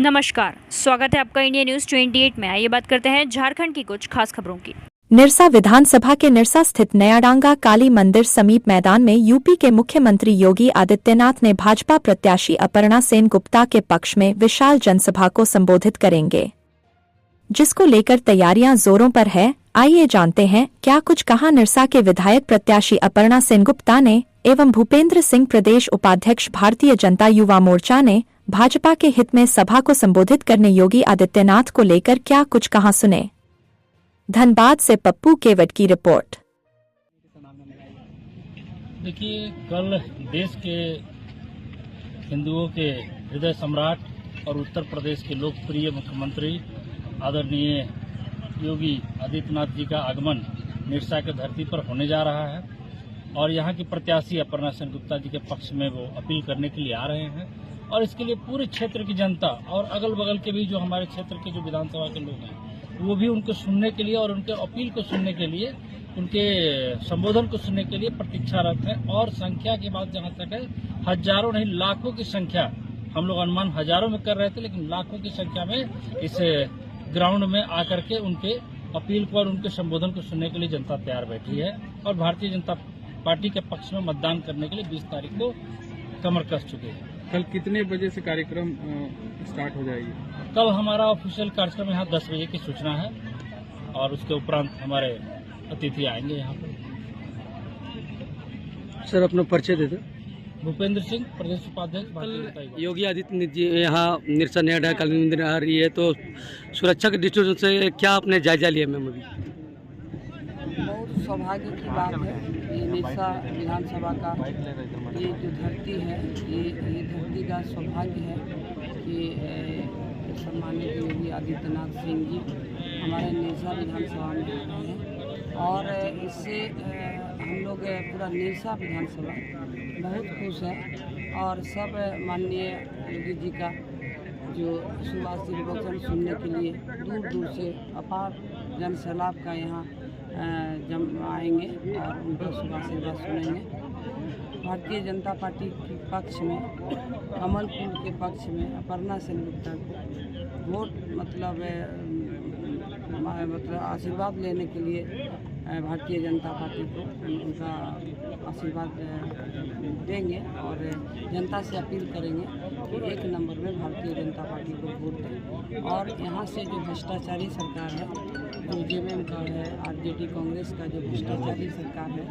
नमस्कार, स्वागत है आपका इंडिया न्यूज 28 में। आइए बात करते हैं झारखंड की कुछ खास खबरों की। निरसा विधानसभा के निरसा स्थित नयाडांगा काली मंदिर समीप मैदान में यूपी के मुख्यमंत्री योगी आदित्यनाथ ने भाजपा प्रत्याशी अपर्णा सेन गुप्ता के पक्ष में विशाल जनसभा को संबोधित करेंगे, जिसको लेकर तैयारियां जोरों पर है। आइए जानते हैं क्या कुछ कहा निरसा के विधायक प्रत्याशी अपर्णा सेन गुप्ता ने एवं भूपेंद्र सिंह प्रदेश उपाध्यक्ष भारतीय जनता युवा मोर्चा ने भाजपा के हित में सभा को संबोधित करने योगी आदित्यनाथ को लेकर क्या कुछ कहा, सुने। धनबाद से पप्पू केवट की रिपोर्ट। देखिए, कल देश के हिंदुओं के हृदय सम्राट और उत्तर प्रदेश के लोकप्रिय मुख्यमंत्री आदरणीय योगी आदित्यनाथ जी का आगमन निरसा के धरती पर होने जा रहा है और यहाँ की प्रत्याशी अपर्णा सेन गुप्ता जी के पक्ष में वो अपील करने के लिए आ रहे हैं और इसके लिए पूरे क्षेत्र की जनता और अगल बगल के भी जो हमारे क्षेत्र के जो विधानसभा के लोग हैं वो भी उनको सुनने के लिए और उनके अपील को सुनने के लिए, उनके संबोधन को सुनने के लिए प्रतीक्षारत है। और संख्या की बात जहाँ तक है, हजारों नहीं लाखों की संख्या, हम लोग अनुमान हजारों में कर रहे थे लेकिन लाखों की संख्या में इस ग्राउंड में आकर के उनके अपील को और उनके संबोधन को सुनने के लिए जनता तैयार बैठी है और भारतीय जनता पार्टी के पक्ष में मतदान करने के लिए 20 तारीख को कमर कस चुके हैं। कल कितने बजे से कार्यक्रम स्टार्ट हो जाएगी? कल हमारा ऑफिशियल कार्यक्रम यहाँ 10 बजे की सूचना है और उसके उपरांत हमारे अतिथि आएंगे यहाँ पर। सर, अपना परिचय दे दो। भूपेंद्र सिंह, प्रदेश उपाध्यक्ष भारतीय जनता युवा। योगी आदित्यनाथ जी यहाँ निरसा नयाडांगा काली मंदिर आ रही है, तो सुरक्षा के दृष्टिकोण से क्या आपने जायजा लिया मैम? अभी बहुत सौभाग्य की बात है, ये निरसा विधानसभा का ये जो धरती है, ये धरती का सौभाग्य है कि सम्मानित योगी आदित्यनाथ सिंह जी हमारे निरसा विधानसभा में आ रहे हैं और इससे हम लोग पूरा निरसा विधानसभा बहुत खुश है और सब माननीय योगी जी का जो शुभ आशीर्वचन सुनने के लिए दूर दूर से अपार जन सैलाब का यहाँ जम आएंगे और उनका शुभ आशीर्वाद सुनेंगे। भारतीय जनता पार्टी के पक्ष में, कमल फूल के पक्ष में अपर्णा सेन गुप्ता को वोट मतलब आशीर्वाद लेने के लिए भारतीय जनता पार्टी को उनका आशीर्वाद देंगे और जनता से अपील करेंगे कि 1 नंबर में भारतीय जनता पार्टी को वोट दें। और यहाँ से जो भ्रष्टाचारी सरकार है, जो जेएमएम का है, आरजेडी कांग्रेस का जो भ्रष्टाचारी सरकार है,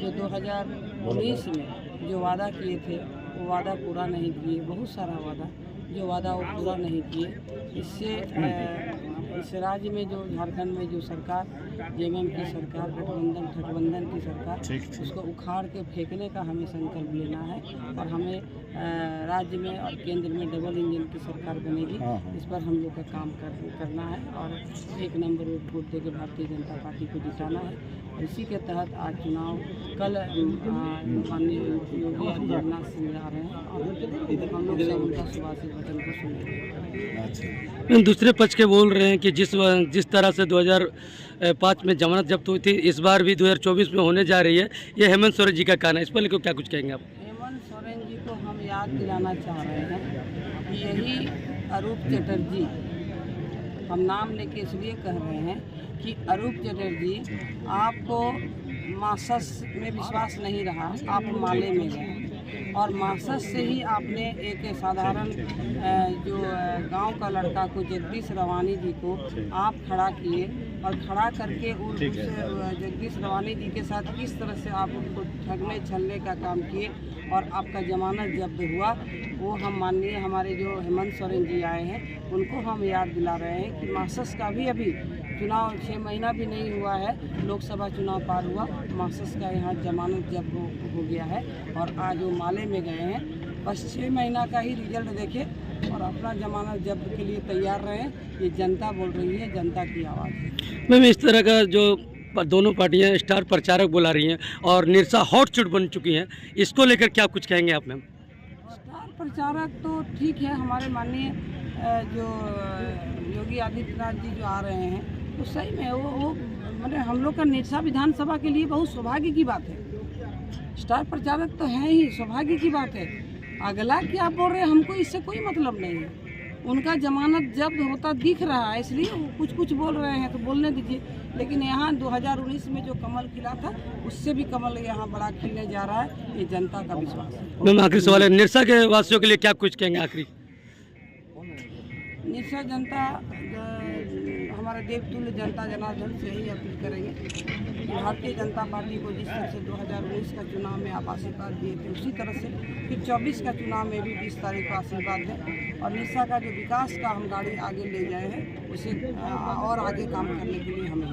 जो 2019 में जो वादा किए थे वो वादा पूरा नहीं किए, बहुत सारा वादा जो वादा वो पूरा नहीं किए। इससे इस राज्य में जो झारखंड में जो सरकार जेएमएम की सरकार, गठबंधन की सरकार, उसको उखाड़ के फेंकने का हमें संकल्प लेना है और हमें राज्य में और केंद्र में डबल इंजन की सरकार बनेगी। इस पर हम लोग का काम करना है और 1 नंबर वोट देकर भारतीय जनता पार्टी को जिताना है। इसी के तहत आज चुनाव कल माननीय योगी आदित्यनाथ सिंह आ रहे हैं और हम लोग सब उनका शुभ आशीर्वचन को सुनेंगे। दूसरे पक्ष के बोल रहे हैं कि जिस तरह से 2005 में जमानत जब्त हुई थी, इस बार भी 2024 में होने जा रही है, ये हेमंत सोरेन जी का कहना है, इस पर क्या कुछ कहेंगे आप? हेमंत सोरेन जी को हम याद दिलाना चाह रहे हैं कि यही अरूप चटर्जी, हम नाम लेके इसलिए कह रहे हैं कि अरूप चटर्जी, आपको मासस में विश्वास नहीं रहा, आप माले में गए और मासस से ही आपने एक साधारण जो गांव का लड़का को, जगदीश रवानी जी को आप खड़ा किए और खड़ा करके उस जगदीश रवानी जी के साथ किस तरह से आप उनको ठगने छलने का काम किए और आपका जमानत जब्त हुआ, वो हम माननीय हमारे जो हेमंत सोरेन जी आए हैं उनको हम याद दिला रहे हैं कि मासस का भी अभी चुनाव 6 महीना भी नहीं हुआ है, लोकसभा चुनाव पार हुआ, मासस का यहाँ जमानत जब्त हो गया है और आज वो माले में गए हैं। बस 6 महीना का ही रिजल्ट देखें और अपना जमानत जब्त के लिए तैयार रहें। ये जनता बोल रही है, जनता की आवाज़ है। मैम, इस तरह का जो दोनों पार्टियां स्टार प्रचारक बुला रही हैं और निरसा हॉटस्पॉट बन चुकी हैं, इसको लेकर क्या कुछ कहेंगे आप मैम? स्टार प्रचारक तो ठीक है, हमारे माननीय जो योगी आदित्यनाथ जी जो आ रहे हैं तो सही में वो मतलब हम लोग का निरसा विधानसभा के लिए बहुत सौभाग्य की बात है। स्टार प्रचारक तो है ही, सौभाग्य की बात है। अगला क्या बोल रहे हैं हमको इससे कोई मतलब नहीं है। उनका जमानत जब्त होता दिख रहा है, इसलिए वो कुछ कुछ बोल रहे हैं तो बोलने दीजिए। लेकिन यहाँ 2019 में जो कमल खिला था उससे भी कमल यहाँ बड़ा खिलने जा रहा है, ये जनता का विश्वास है। मैम आखिरी सवाल है, निरसा के वासियों के लिए क्या कुछ कहेंगे आखिरी? निरसा जनता हमारे देवतुल्य जनता जनार्दन से ही अपील करेंगे कि भारतीय जनता पार्टी को जिस तरह से 2019 का चुनाव में आप आशीर्वाद दिए थे, उसी तरह से फिर 24 का चुनाव में भी 20 तारीख को आशीर्वाद है। और निरसा का जो विकास का हम गाड़ी आगे ले जाए हैं, उसे और आगे काम करने के लिए हमें